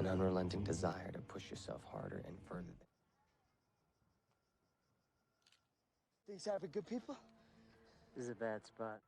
an unrelenting desire to push yourself harder and further. Things happen, good people? This is a bad spot.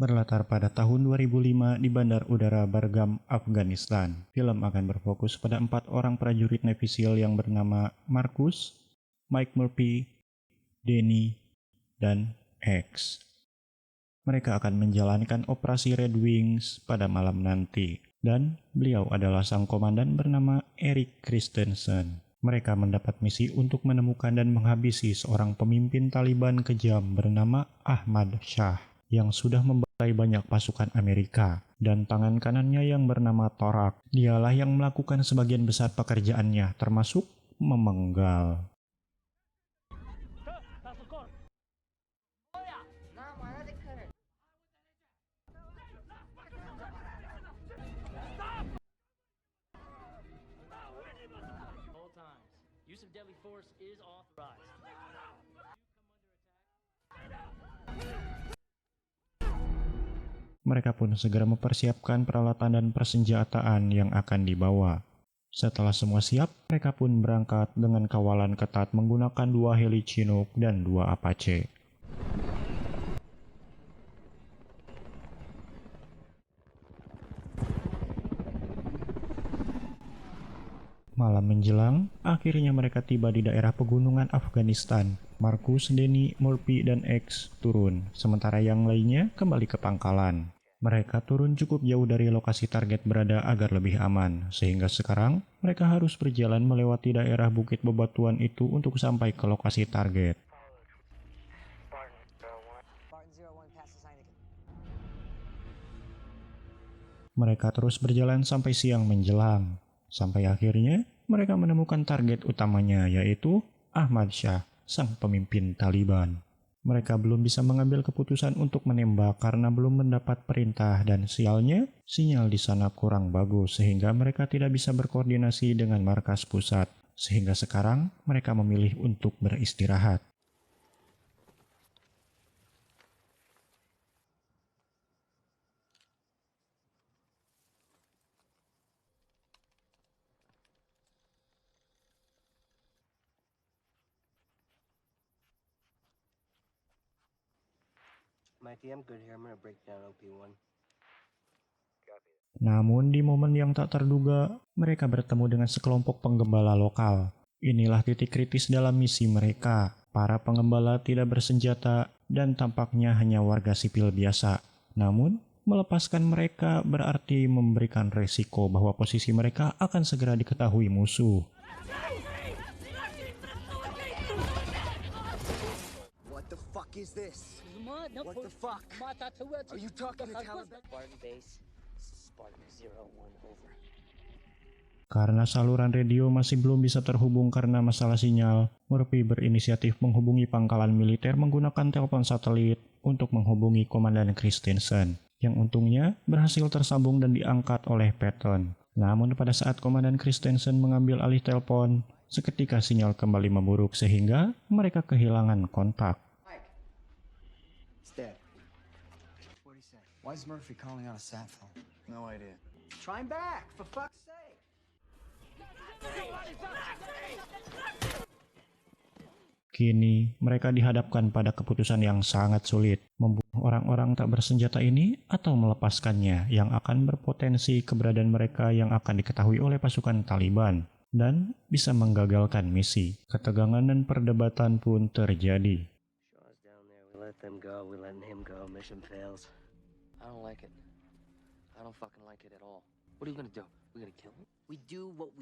Berlatar pada tahun 2005 di Bandar Udara Bagram, Afghanistan, film akan berfokus pada 4 orang prajurit Navy SEAL yang bernama Marcus, Mike Murphy, Danny, dan X. Mereka akan menjalankan operasi Red Wings pada malam nanti, dan beliau adalah sang komandan bernama Erik Christensen. Mereka mendapat misi untuk menemukan dan menghabisi seorang pemimpin Taliban kejam bernama Ahmad Shah yang sudah membantai banyak pasukan Amerika, dan tangan kanannya yang bernama Torak. Dialah yang melakukan sebagian besar pekerjaannya, termasuk memenggal. Use of deadly force is authorized. Mereka pun segera mempersiapkan peralatan dan persenjataan yang akan dibawa. Setelah semua siap, mereka pun berangkat dengan kawalan ketat menggunakan 2 heli Chinook dan 2 Apache. Malam menjelang, akhirnya mereka tiba di daerah pegunungan Afghanistan. Marcus, Danny, Murphy, dan X turun, sementara yang lainnya kembali ke pangkalan. Mereka turun cukup jauh dari lokasi target berada agar lebih aman, sehingga sekarang mereka harus berjalan melewati daerah bukit bebatuan itu untuk sampai ke lokasi target. Mereka terus berjalan sampai siang menjelang. Sampai akhirnya mereka menemukan target utamanya, yaitu Ahmad Shah, sang pemimpin Taliban. Mereka belum bisa mengambil keputusan untuk menembak karena belum mendapat perintah, dan sialnya, sinyal di sana kurang bagus sehingga mereka tidak bisa berkoordinasi dengan markas pusat. Sehingga sekarang mereka memilih untuk beristirahat. Mikey, I'm good here. I'm gonna break down OP1. Namun di momen yang tak terduga, mereka bertemu dengan sekelompok penggembala lokal. Inilah titik kritis dalam misi mereka. Para penggembala tidak bersenjata dan tampaknya hanya warga sipil biasa. Namun, melepaskan mereka berarti memberikan resiko bahwa posisi mereka akan segera diketahui musuh. What the fuck is this? What the fuck? Are you talking to Taliban? Spartan base. Spartan 01 over. Karena saluran radio masih belum bisa terhubung karena masalah sinyal, Murphy berinisiatif menghubungi pangkalan militer menggunakan telepon satelit untuk menghubungi Komandan Christensen, yang untungnya berhasil tersambung dan diangkat oleh Patton. Namun pada saat Komandan Christensen mengambil alih telepon, seketika sinyal kembali memburuk sehingga mereka kehilangan kontak. It's dead. What'd he say? Why is Murphy calling on a sat phone? No idea. Try him back, for fuck's sake! Kini, mereka dihadapkan pada keputusan yang sangat sulit, membunuh orang-orang tak bersenjata ini atau melepaskannya, yang akan berpotensi keberadaan mereka yang akan diketahui oleh pasukan Taliban, dan bisa menggagalkan misi. Ketegangan dan perdebatan pun terjadi. Shaw's down there. We let them go. We letting him go. Mission fails. I don't like it. I don't fucking like it at all. What are you gonna do? We gonna kill him? We do what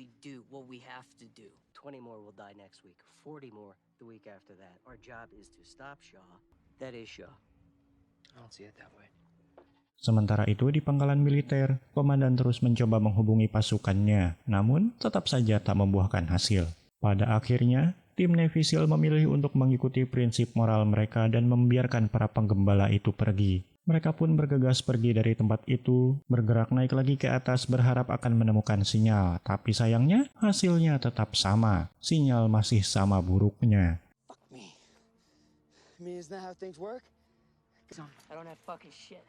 we have to do. 20 more will die next week. 40 more the week after that. Our job is to stop Shaw. That is Shaw. I don't see it that way. Sementara itu di pangkalan militer, komandan terus mencoba menghubungi pasukannya, namun tetap saja tak membuahkan hasil. Pada akhirnya, tim Navy SEAL memilih untuk mengikuti prinsip moral mereka dan membiarkan para penggembala itu pergi. Mereka pun bergegas pergi dari tempat itu, bergerak naik lagi ke atas berharap akan menemukan sinyal, tapi sayangnya hasilnya tetap sama. Sinyal masih sama buruknya. Fuck me. I mean, isn't that how things work? I don't have fucking shit.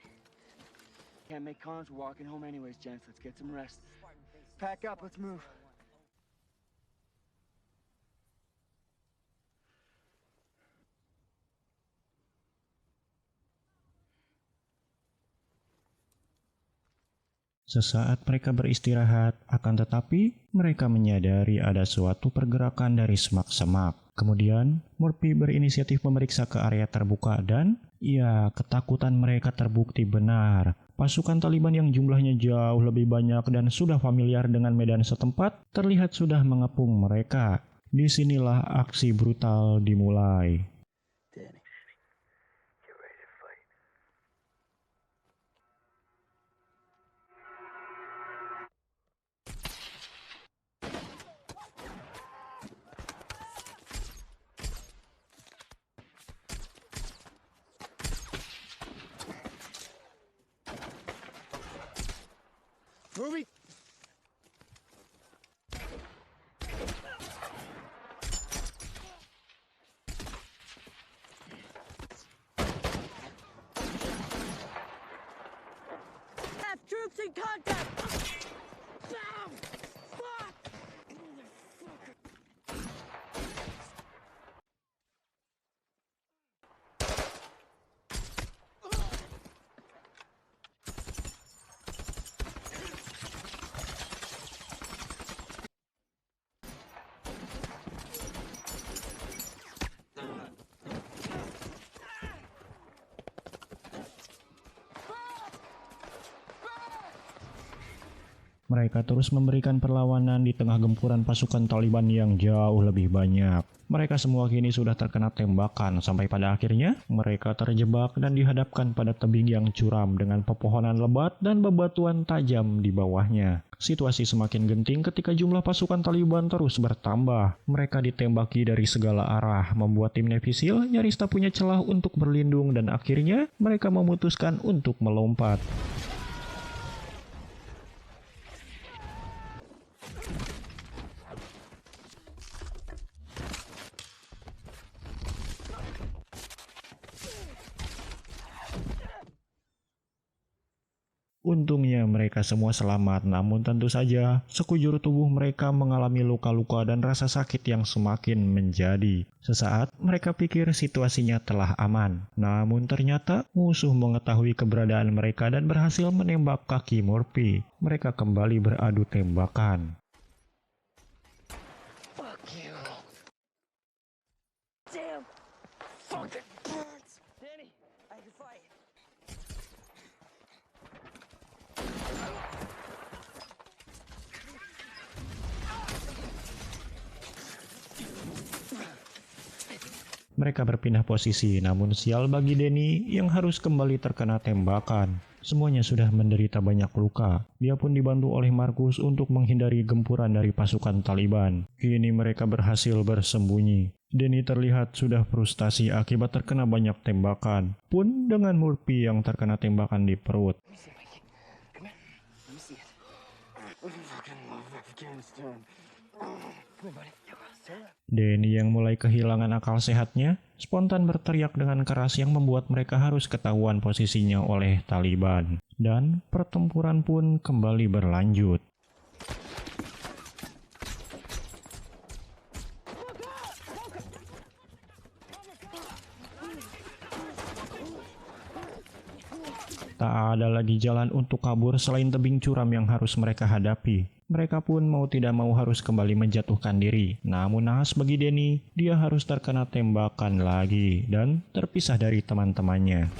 Can't make cons. We're walking home anyways, gents. Let's get some rest. Pack up. Let's move. Sesaat mereka beristirahat, akan tetapi mereka menyadari ada suatu pergerakan dari semak-semak. Kemudian, Murphy berinisiatif memeriksa ke area terbuka dan, ya, ketakutan mereka terbukti benar. Pasukan Taliban yang jumlahnya jauh lebih banyak dan sudah familiar dengan medan setempat, terlihat sudah mengepung mereka. Disinilah aksi brutal dimulai. Ruby! Have troops in contact! Bam! Fuck! Mereka terus memberikan perlawanan di tengah gempuran pasukan Taliban yang jauh lebih banyak. Mereka semua kini sudah terkena tembakan sampai pada akhirnya mereka terjebak dan dihadapkan pada tebing yang curam dengan pepohonan lebat dan bebatuan tajam di bawahnya. Situasi semakin genting ketika jumlah pasukan Taliban terus bertambah. Mereka ditembaki dari segala arah, membuat tim Navy SEAL nyaris tak punya celah untuk berlindung dan akhirnya mereka memutuskan untuk melompat. Untungnya mereka semua selamat, namun tentu saja sekujur tubuh mereka mengalami luka-luka dan rasa sakit yang semakin menjadi. Sesaat mereka pikir situasinya telah aman, namun ternyata musuh mengetahui keberadaan mereka dan berhasil menembak kaki Murphy. Mereka kembali beradu tembakan. Fuck you! Damn! Fucking birds! Danny, I can fight. Mereka berpindah posisi, namun sial bagi Danny yang harus kembali terkena tembakan. Semuanya sudah menderita banyak luka. Dia pun dibantu oleh Markus untuk menghindari gempuran dari pasukan Taliban. Kini mereka berhasil bersembunyi. Danny terlihat sudah frustasi akibat terkena banyak tembakan. Pun dengan Murphy yang terkena tembakan di perut. Danny yang mulai kehilangan akal sehatnya, spontan berteriak dengan keras yang membuat mereka harus ketahuan posisinya oleh Taliban. Dan pertempuran pun kembali berlanjut. Tak ada lagi jalan untuk kabur selain tebing curam yang harus mereka hadapi. Mereka pun mau tidak mau harus kembali menjatuhkan diri. Namun naas bagi Danny, dia harus terkena tembakan lagi dan terpisah dari teman-temannya.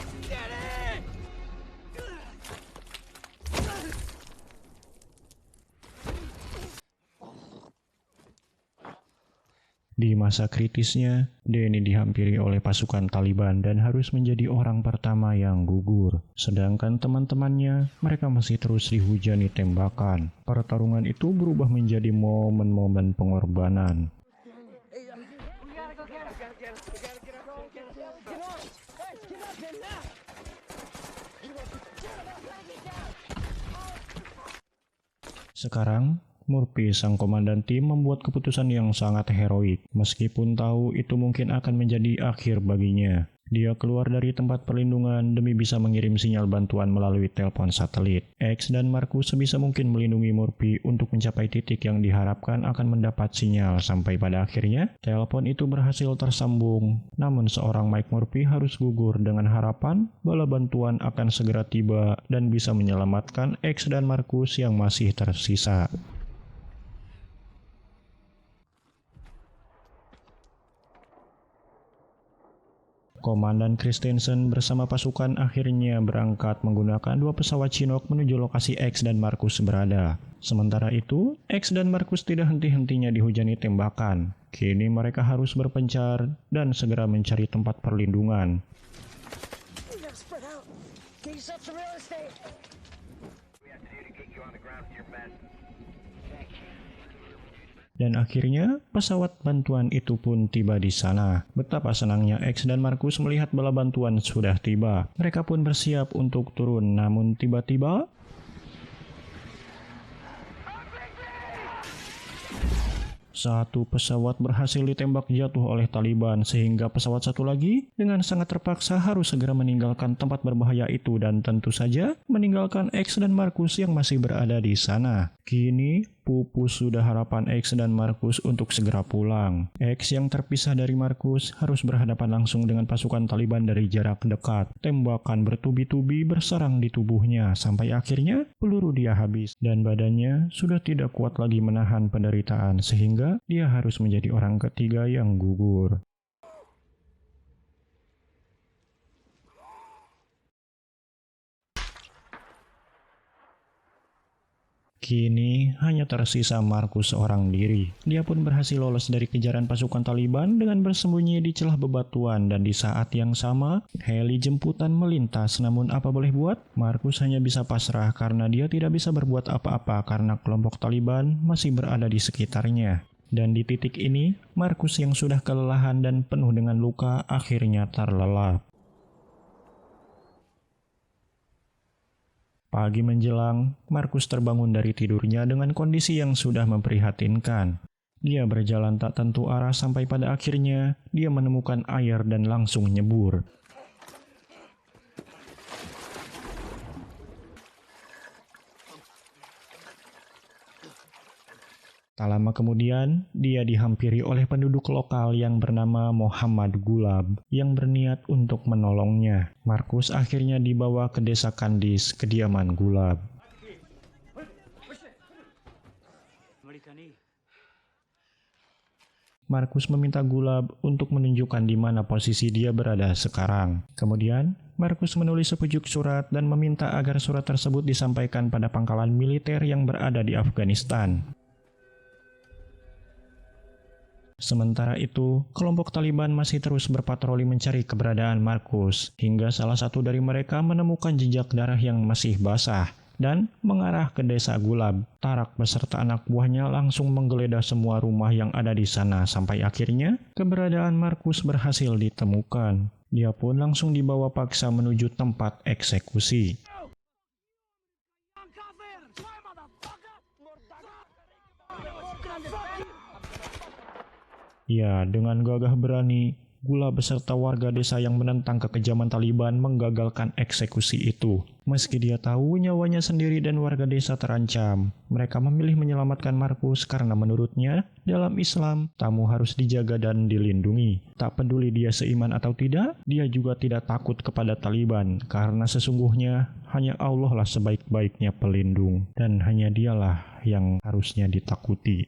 Di masa kritisnya, Danny dihampiri oleh pasukan Taliban dan harus menjadi orang pertama yang gugur. Sedangkan teman-temannya, mereka masih terus dihujani tembakan. Pertarungan itu berubah menjadi momen-momen pengorbanan. Sekarang, Murphy, sang komandan tim, membuat keputusan yang sangat heroik, meskipun tahu itu mungkin akan menjadi akhir baginya. Dia keluar dari tempat perlindungan demi bisa mengirim sinyal bantuan melalui telepon satelit. X dan Marcus sebisa mungkin melindungi Murphy untuk mencapai titik yang diharapkan akan mendapat sinyal, sampai pada akhirnya telepon itu berhasil tersambung. Namun seorang Mike Murphy harus gugur dengan harapan bala bantuan akan segera tiba dan bisa menyelamatkan X dan Marcus yang masih tersisa. Komandan Christensen bersama pasukan akhirnya berangkat menggunakan 2 pesawat Chinook menuju lokasi X dan Marcus berada. Sementara itu, X dan Marcus tidak henti-hentinya dihujani tembakan. Kini mereka harus berpencar dan segera mencari tempat perlindungan. Dan akhirnya, pesawat bantuan itu pun tiba di sana. Betapa senangnya X dan Marcus melihat bala bantuan sudah tiba. Mereka pun bersiap untuk turun, namun tiba-tiba satu pesawat berhasil ditembak jatuh oleh Taliban, sehingga pesawat satu lagi dengan sangat terpaksa harus segera meninggalkan tempat berbahaya itu dan tentu saja meninggalkan X dan Marcus yang masih berada di sana. Kini pupus sudah harapan X dan Marcus untuk segera pulang. X yang terpisah dari Marcus harus berhadapan langsung dengan pasukan Taliban dari jarak dekat. Tembakan bertubi-tubi bersarang di tubuhnya sampai akhirnya peluru dia habis dan badannya sudah tidak kuat lagi menahan penderitaan sehingga dia harus menjadi orang ketiga yang gugur. Kini hanya tersisa Marcus seorang diri. Dia pun berhasil lolos dari kejaran pasukan Taliban dengan bersembunyi di celah bebatuan, dan di saat yang sama heli jemputan melintas. Namun apa boleh buat, Marcus hanya bisa pasrah karena dia tidak bisa berbuat apa-apa karena kelompok Taliban masih berada di sekitarnya. Dan di titik ini, Marcus yang sudah kelelahan dan penuh dengan luka akhirnya terlelap. Pagi menjelang, Marcus terbangun dari tidurnya dengan kondisi yang sudah memprihatinkan. Dia berjalan tak tentu arah sampai pada akhirnya dia menemukan air dan langsung nyebur. Tak lama kemudian, dia dihampiri oleh penduduk lokal yang bernama Muhammad Gulab yang berniat untuk menolongnya. Marcus akhirnya dibawa ke desa Kandis, kediaman Gulab. Marcus meminta Gulab untuk menunjukkan di mana posisi dia berada sekarang. Kemudian, Marcus menulis sepucuk surat dan meminta agar surat tersebut disampaikan pada pangkalan militer yang berada di Afghanistan. Sementara itu, kelompok Taliban masih terus berpatroli mencari keberadaan Marcus, hingga salah satu dari mereka menemukan jejak darah yang masih basah dan mengarah ke desa Gulab. Tarak beserta anak buahnya langsung menggeledah semua rumah yang ada di sana, sampai akhirnya keberadaan Marcus berhasil ditemukan. Dia pun langsung dibawa paksa menuju tempat eksekusi. Ya, dengan gagah berani, Gulab beserta warga desa yang menentang kekejaman Taliban menggagalkan eksekusi itu. Meski dia tahu nyawanya sendiri dan warga desa terancam, mereka memilih menyelamatkan Marcus karena menurutnya, dalam Islam, tamu harus dijaga dan dilindungi. Tak peduli dia seiman atau tidak, dia juga tidak takut kepada Taliban, karena sesungguhnya hanya Allah lah sebaik-baiknya pelindung, dan hanya dialah yang harusnya ditakuti.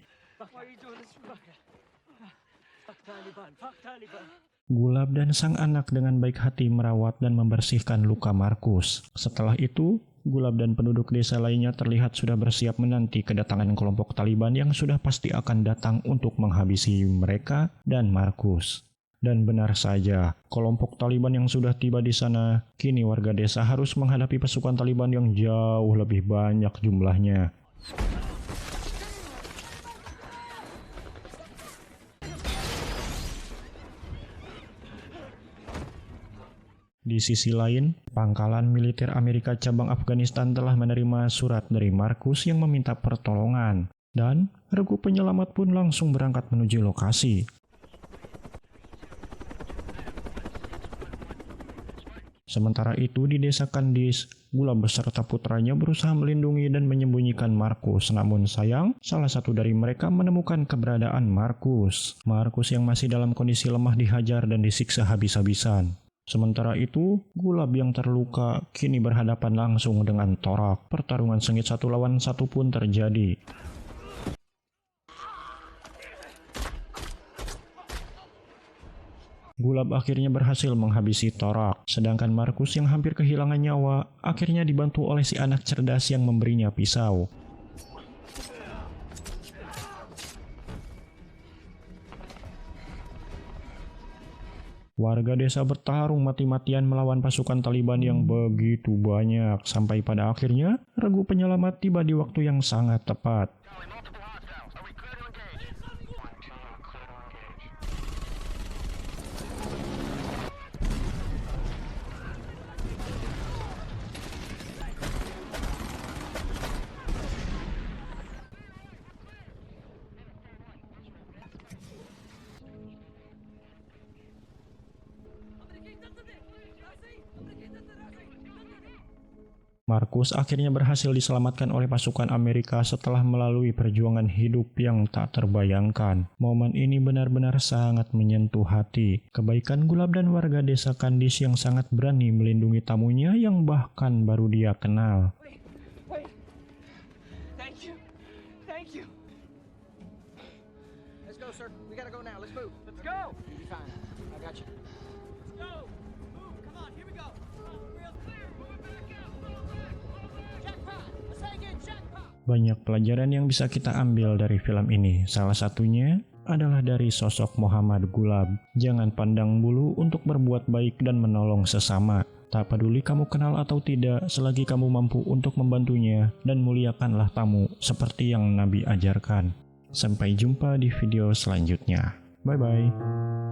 Gulab dan sang anak dengan baik hati merawat dan membersihkan luka Marcus. Setelah itu, Gulab dan penduduk desa lainnya terlihat sudah bersiap menanti kedatangan kelompok Taliban yang sudah pasti akan datang untuk menghabisi mereka dan Markus. Dan benar saja, kelompok Taliban yang sudah tiba di sana, kini warga desa harus menghadapi pasukan Taliban yang jauh lebih banyak jumlahnya. Di sisi lain, pangkalan militer Amerika cabang Afghanistan telah menerima surat dari Markus yang meminta pertolongan, dan regu penyelamat pun langsung berangkat menuju lokasi. Sementara itu di desa Kandis, Gulab beserta putranya berusaha melindungi dan menyembunyikan Markus. Namun sayang, salah satu dari mereka menemukan keberadaan Markus. Markus yang masih dalam kondisi lemah dihajar dan disiksa habis-habisan. Sementara itu, Gulab yang terluka kini berhadapan langsung dengan Torak. Pertarungan sengit 1 lawan 1 pun terjadi. Gulab akhirnya berhasil menghabisi Torak, sedangkan Markus yang hampir kehilangan nyawa akhirnya dibantu oleh si anak cerdas yang memberinya pisau. Warga desa bertarung mati-matian melawan pasukan Taliban yang begitu banyak, sampai pada akhirnya regu penyelamat tiba di waktu yang sangat tepat. Markus akhirnya berhasil diselamatkan oleh pasukan Amerika setelah melalui perjuangan hidup yang tak terbayangkan. Momen ini benar-benar sangat menyentuh hati. Kebaikan Gulab dan warga desa Kandis yang sangat berani melindungi tamunya yang bahkan baru dia kenal. Wait. Thank you. Let's go, sir. We gotta go now. Let's move. Let's go. You'll be fine. I got you. Let's go. Move. Come on. Here we go. Real clear. Move back out. Jackpot. Let's say again. Jackpot. Banyak pelajaran yang bisa kita ambil dari film ini. Salah satunya adalah dari sosok Muhammad Gulab. Jangan pandang bulu untuk berbuat baik dan menolong sesama. Tak peduli kamu kenal atau tidak, selagi kamu mampu untuk membantunya, dan muliakanlah tamu seperti yang Nabi ajarkan. Sampai jumpa di video selanjutnya. Bye-bye.